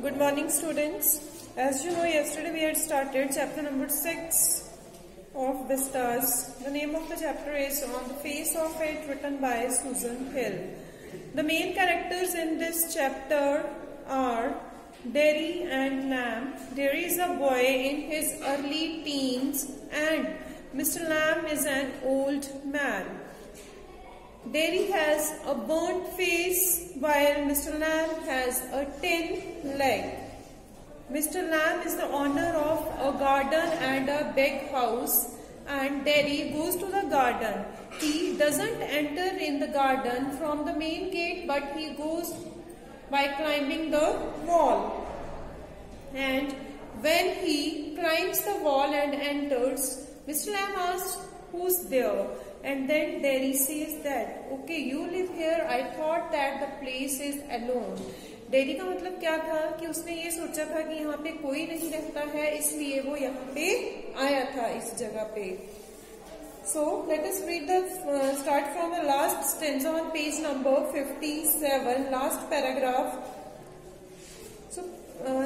Good morning, students. As you know, yesterday we had started chapter number 6 of Vistas. The name of the chapter is On the Face of It, written by Susan Hill. The main characters in this chapter are Derry and Lamb. Derry is a boy in his early teens and Mr. Lamb is an old man. Derry has a burnt face while Mr. Lamb has a tin leg. Mr. Lamb is the owner of a garden and a big house, and Derry goes to the garden. He doesn't enter in the garden from the main gate, but he goes by climbing the wall. And when he climbs the wall and enters, Mr. Lamb asks, "Who's there?" And then Derry says that, "Okay, you live here. I thought that the place is alone." Dairy का मतलब क्या था कि उसने ये सोचा था कि यहाँ पे कोई नहीं रहता है, इसलिए वो यहाँ पे आया था इस जगह पे. So let us read the start from the last stanza on page number 57, last paragraph. So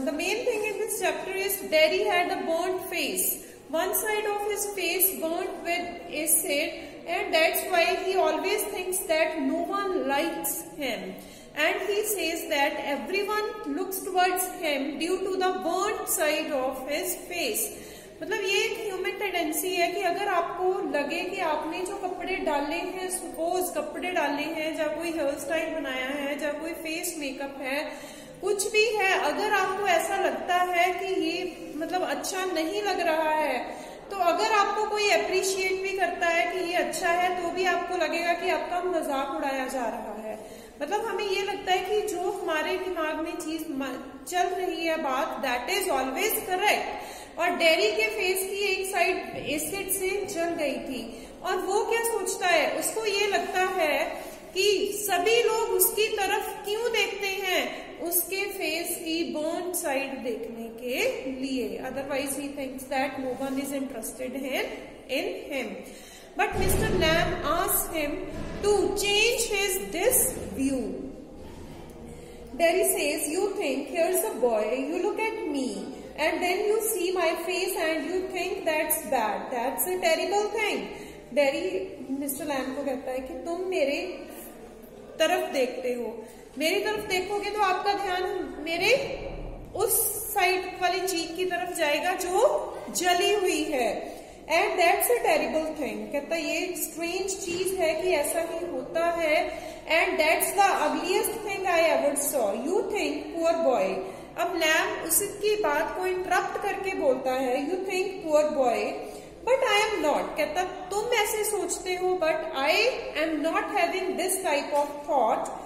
the main thing in this chapter is Derry had a burnt face. One side of his face burnt with acid, and that's why he always thinks that no one likes him. And he says that everyone looks towards him due to the burnt side of his face. मतलब ये एक human tendency है कि अगर आपको लगे कि आपने जो कपड़े डाले हैं, सपोज कपड़े डाले हैं, या कोई हेयर स्टाइल बनाया है, या कोई फेस मेकअप है, कुछ भी है, अगर आपको ऐसा लगता है कि ये मतलब अच्छा नहीं लग रहा है, तो अगर आपको कोई अप्रिशिएट भी करता है कि ये अच्छा है, तो भी आपको लगेगा कि आपका मजाक उड़ाया जा रहा है. मतलब हमें ये लगता है कि जो हमारे दिमाग में चीज चल रही है बात, दैट इज ऑलवेज करेक्ट. और डेरी के फेस की एक साइड एसिड से जल गई थी, और वो क्या सोचता है, उसको ये लगता है कि सभी लोग उसकी तरफ क्यों देखते हैं, उसके फेस की बर्न साइड देखने के लिए. Otherwise he thinks that no one is interested in him. But Mr. Lamb asks him to change this view. Derry says, "You think here's a boy, you look at me, and then you see my face and you think that's bad. That's a terrible thing." Derry Mr. Lamb को कहता है कि तुम मेरे तरफ देखते हो, मेरी तरफ देखोगे तो आपका ध्यान मेरे उस साइड वाली चीज की तरफ जाएगा जो जली हुई है. And that's a terrible thing. कहता है ये स्ट्रेंज चीज है कि ऐसा ही होता है. And that's the ugliest thing I ever saw. You think poor boy. अब लैम्ब उसकी बात को इंटरप्ट करके बोलता है, you think poor boy but I am not. कहता तुम ऐसे सोचते हो, but I am not having this type of thought.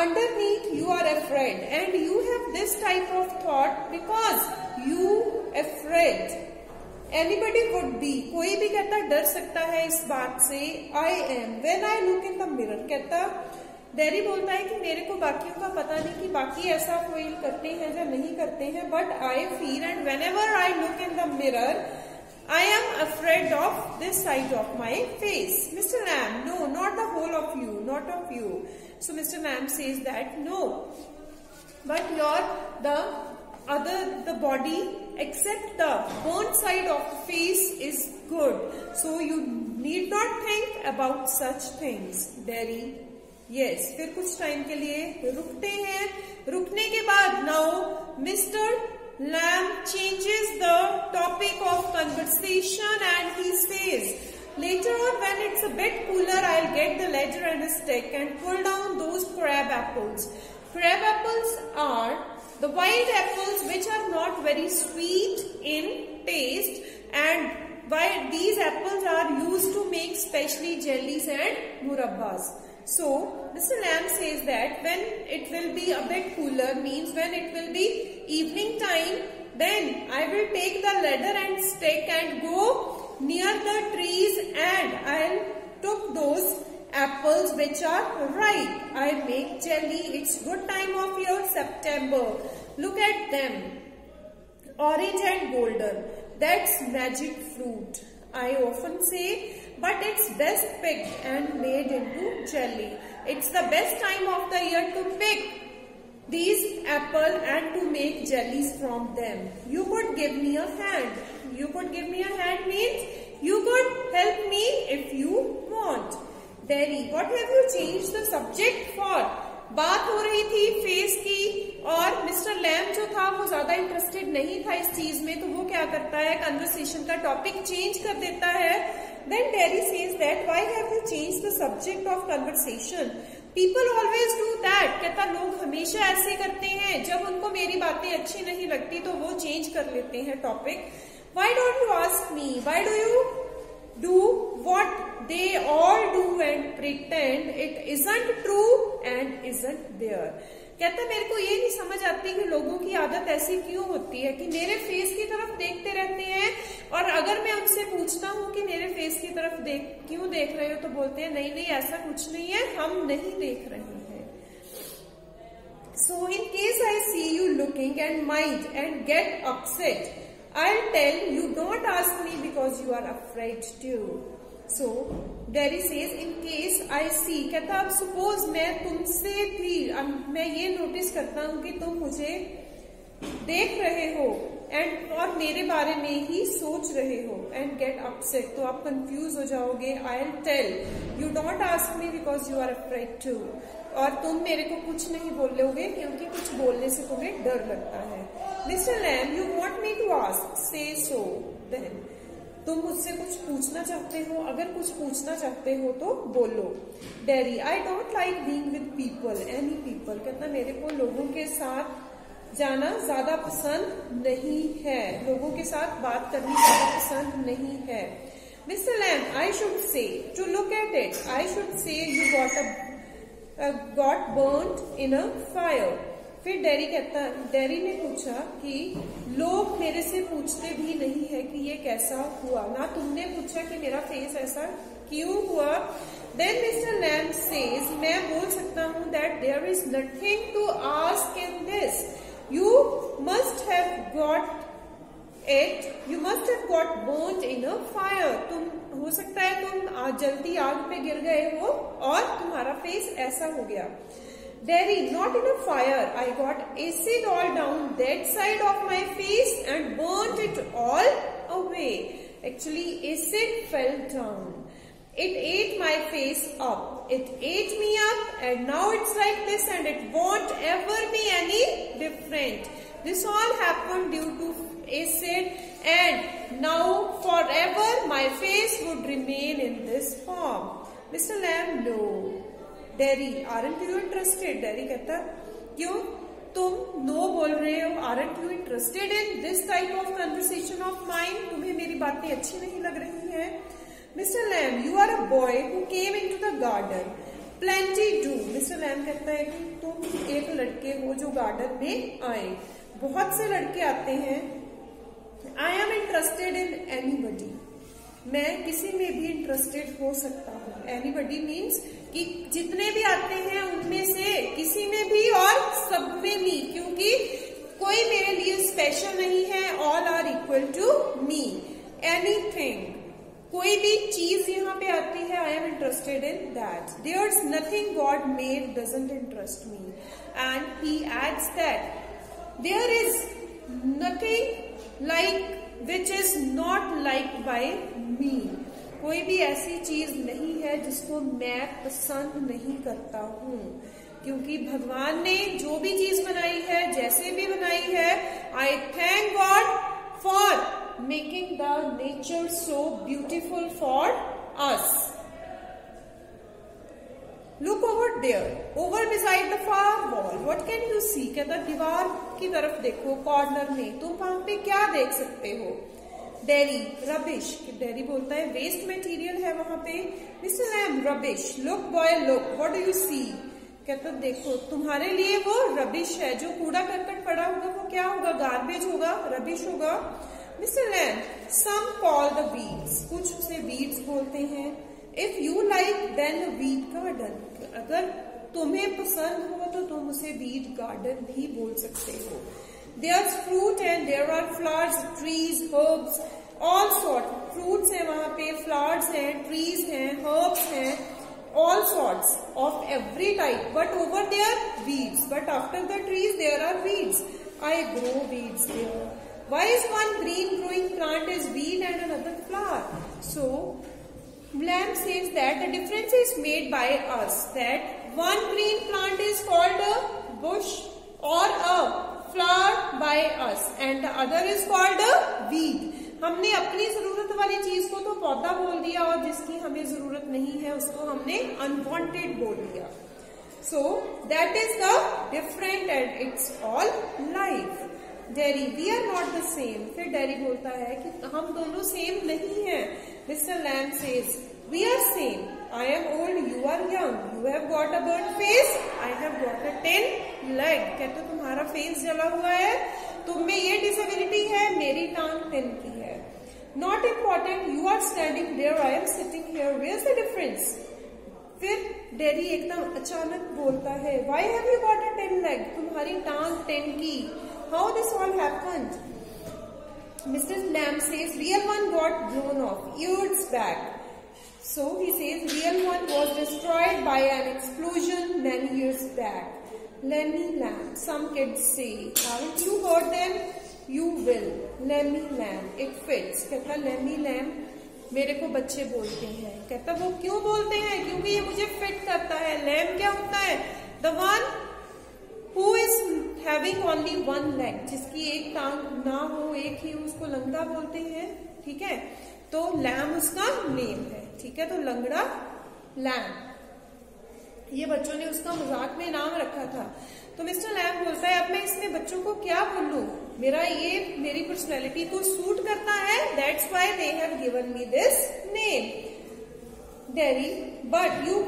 Underneath you are afraid, and you have this type of thought because you afraid. Anybody would be. कोई भी कहता डर सकता है इस बात से. I am when I look in the mirror. कहता डेरी बोलता है कि मेरे को बाकियों का पता नहीं कि बाकी ऐसा फील करते हैं या नहीं करते हैं, but I feel, and whenever I look in the mirror, I am afraid of this side of my face. Mr. Lamb, no, not the whole of you, not of you. So Mr. Lamb says that no, but the body except the burnt side of the face is good. So you need not think about such things. Derry, yes. फिर कुछ time के लिए रुकते हैं. रुकने के बाद now Mr. Lamb changes the topic of conversation and he says, "Later on when it's a bit cooler, I'll get the ledger and a stick and pull down those crab apples." Crab apples are the wild apples which are not very sweet in taste, and why these apples are used to make specially jellies and murabbas. So Mr. Lamb says that when it will be a bit cooler, means when it will be evening time, then I will take the ladder and stick and go near the trees and I'll took those apples which are ripe. I make jelly. It's good time of year, September. Look at them, orange and golden. That's magic fruit, I often say, but it's best picked and made into jelly. It's the best time of the year to pick these apple and to make jellies from them. You could give me a hand. You could give me a hand means you could help me if you want. Derry, what have you changed the subject for? बात हो रही थी face की और Mr Lam जो था वो ज्यादा इंटरेस्टेड नहीं था इस चीज में, तो वो क्या करता है, कन्वर्सेशन का टॉपिक चेंज कर देता है. Then Derry says that why have you changed the subject of conversation? People always do that. कहता लोग हमेशा ऐसे करते हैं, जब उनको मेरी बातें अच्छी नहीं लगती तो वो चेंज कर लेते हैं topic. Why don't you ask me? Why do you do what they all do and pretend it isn't true and isn't there? कहता मेरे को ये नहीं समझ आती कि लोगों की आदत ऐसी क्यों होती है कि मेरे फेस की तरफ देखते रहते हैं, और अगर मैं उनसे पूछता हूँ कि मेरे फेस की तरफ क्यों देख रहे हो, तो बोलते हैं नहीं नहीं ऐसा कुछ नहीं है, हम नहीं देख रहे हैं. So in case I see you looking and mind and get upset, I'll tell you don't ask me because you are afraid to. So Derry says in case I see, कहता अब suppose मैं तुमसे भी मैं ये notice करता हूँ कि तुम मुझे देख रहे हो एंड और मेरे बारे में ही सोच रहे हो एंड गेट अपसेट, तो आप कंफ्यूज हो जाओगे. I'll tell you don't ask me because you are afraid to, और तुम मेरे को कुछ नहीं बोलोगे क्योंकि कुछ बोलने से तुम्हें डर लगता है. Mr. Lamb, you want me to ask? Say so then. तुम मुझसे कुछ पूछना चाहते हो, अगर कुछ पूछना चाहते हो तो बोलो. Derry, I don't like being with people, any people. कहता मेरे को लोगों के साथ जाना ज्यादा पसंद नहीं है, लोगों के साथ बात करनी ज्यादा पसंद नहीं है. Mr. Lamb, I should say, to look at it, I should say you got burnt in a fire. फिर डेरी ने पूछा कि लोग मेरे से पूछते भी नहीं है कि ये कैसा हुआ, ना तुमने पूछा कि मेरा फेस ऐसा क्यों हुआ. देन मिस्टर लैम्ब सेज, मैं बोल सकता हूँ that there is nothing to ask in this. You must have got burned in a fire. तुम हो सकता है तुम जलती आग पे गिर गए हो और तुम्हारा फेस ऐसा हो गया. Derry, not in a fire. I got acid all down that side of my face and burnt it all away. Actually, acid fell down. It ate my face up. It ate me up and now it's like this and it won't ever be any different. This all happened due to acid and now forever my face would remain in this form. Mr. Lamb, no. Derry, aren't you interested? Derry कहता क्यों तुम no बोल रहे हो? Aren't you interested in this type of conversation of mine? तुम्हें मेरी बातें अच्छी नहीं लग रही हैं? Mr. Lamb, you are a boy who came into the garden. Plenty do. Mr. Lamb कहता है कि तुम एक लड़के हो जो गार्डन में आए. बहुत से लड़के आते हैं. I am interested in anybody. मैं किसी में भी इंटरेस्टेड हो सकता हूँ. एनीबडी मीन्स कि जितने भी आते हैं उनमें से किसी में भी और सब में भी, क्योंकि कोई मेरे लिए स्पेशल नहीं है. All are equal to me. Anything, कोई भी चीज यहाँ पे आती है, I am interested in that. There is nothing God made doesn't interest me. And he adds that there is nothing like which is not liked by me. कोई भी ऐसी चीज नहीं है जिसको मैं पसंद नहीं करता हूँ, क्योंकि भगवान ने जो भी चीज बनाई है, जैसे भी बनाई है, I thank God for making the nature so beautiful for us. Look over there, over beside the far wall. What can you see? कहता दीवार की तरफ देखो, कॉर्नर में, तुम वहां पे क्या देख सकते हो? Derry, rubbish. Derry बोलता है वेस्ट मटेरियल है वहां पे. Mr. Lamb, rubbish. Look boy, look. What do you see? कहता देखो तुम्हारे लिए वो रबिश है, जो कूड़ा करकट पड़ा होगा वो क्या होगा? गार्बेज होगा, रबिश होगा. Mr. Lamb, some call the weeds. कुछ उसे weeds बोलते हैं. If you like, then a weed garden. अगर तुम्हें पसंद हो तो तुम उसे weed garden भी बोल सकते हो. There's fruit and there are flowers, trees, herbs, all sort. Fruits हैं वहाँ पे, flowers हैं, trees हैं, herbs हैं. all sorts of every type, but over there weeds, but after the trees there are weeds. I grow weeds there. Why is one green growing plant is weed and another flower? So Lamb says that the difference is made by us, that one green plant is called a bush or a flower by us and the other is called a weed. हमने अपनी जरूरत वाली चीज को तो पौधा बोल दिया और जिसकी हमें जरूरत नहीं है उसको हमने अनवांटेड बोल दिया. So that is the different and it's all life. Derry, we are not the same. फिर डेरी बोलता है कि हम दोनों सेम नहीं हैं. Mister Lamb says we are same. I am old, you are young. You have got a burnt face, I have got a 10 leg. कहते तुम्हारा फेस जला हुआ है, तुम में ये डिसेबिलिटी है, मेरी टांग 10 की है. Not important, you are standing there, I am sitting here. Where's the difference? फिर डेरी एकदम अचानक बोलता है Why have you got a 10 leg? तुम्हारी टांग 10 की. How this all happened? Mr. Lamb says real one got blown off years back. So he says real one was destroyed by an explosion many years back. Lemmy Lamb. Some kids say, haven't you heard them? You will. Lemmy Lamb. It fits. कहता Lemmy Lamb मेरे को बच्चे बोलते हैं. कहता वो क्यों बोलते हैं? क्योंकि ये मुझे फिट करता है. Lamb क्या होता है? The one who is having only one leg. जिसकी एक टांग ना हो, एक ही उसको लंगड़ा बोलते हैं. ठीक है, तो लैम उसका नेम है. ठीक है, तो लंगड़ा लैम, ये बच्चों ने उसका मजाक में नाम रखा था. तो मिस्टर लैम बोलता है अब मैं इसमें बच्चों को क्या बोलूं, मेरी पर्सनैलिटी को सूट करता है. That's why they have given me this name. Derry, but you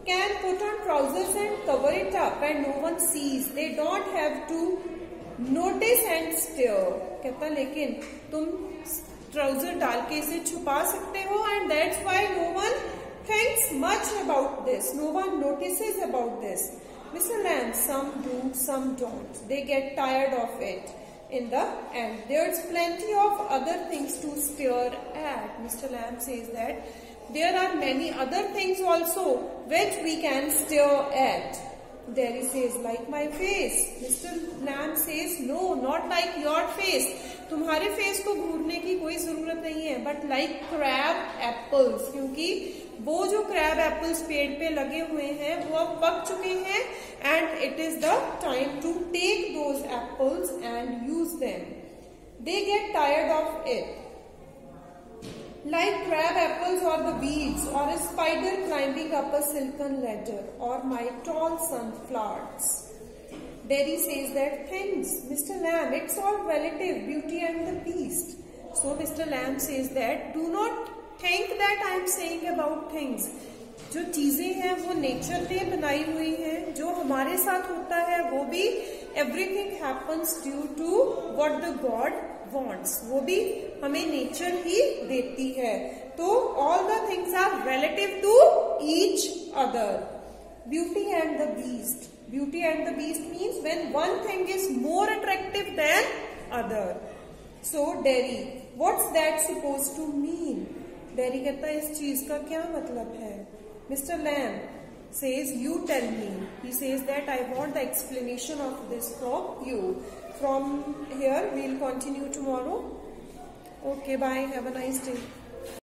can put on trousers and cover it up and no one sees. They don't have to notice and stare. कहता लेकिन तुम trouser डाल के इसे छुपा सकते हो and that's why no one thinks much about this, no one notices about this. Mister Lamb, some do some don't. They get tired of it in the end. There's plenty of other things to stare at. Mr. Lamb says that there are many other things also which we can stare at. Derry says, like my face. Mr. Lamb says, no, not like your face. तुम्हारे face को घूरने की कोई जरूरत नहीं है, but like crab apples, क्योंकि वो जो क्रैब एप्पल्स पेड़ पे लगे हुए हैं वो अब पक चुके हैं and it is the time to take those apples and use them. They get tired of it. Like crab apples or the weeds or a spider climbing up a silken ladder or my tall sunflowers. Derry says that things, Mr. Lamb, it's all relative, Beauty and the Beast. So Mr. Lamb says that do not think that I am saying about things. जो चीजें हैं वो nature ने बनाई हुई हैं, जो हमारे साथ होता है वो भी everything happens due to what the God wants. वो भी हमें नेचर ही देती है. तो all the things are relative to each other. Beauty and the Beast. Beauty and the Beast means when one thing is more attractive than other. So Derry, what's that supposed to mean? Derry कहता है इस चीज का क्या मतलब है? Mr. Lamb says, you tell me. He says that I want the explanation of this from you. From here, we'll continue tomorrow. Okay, bye. Have a nice day.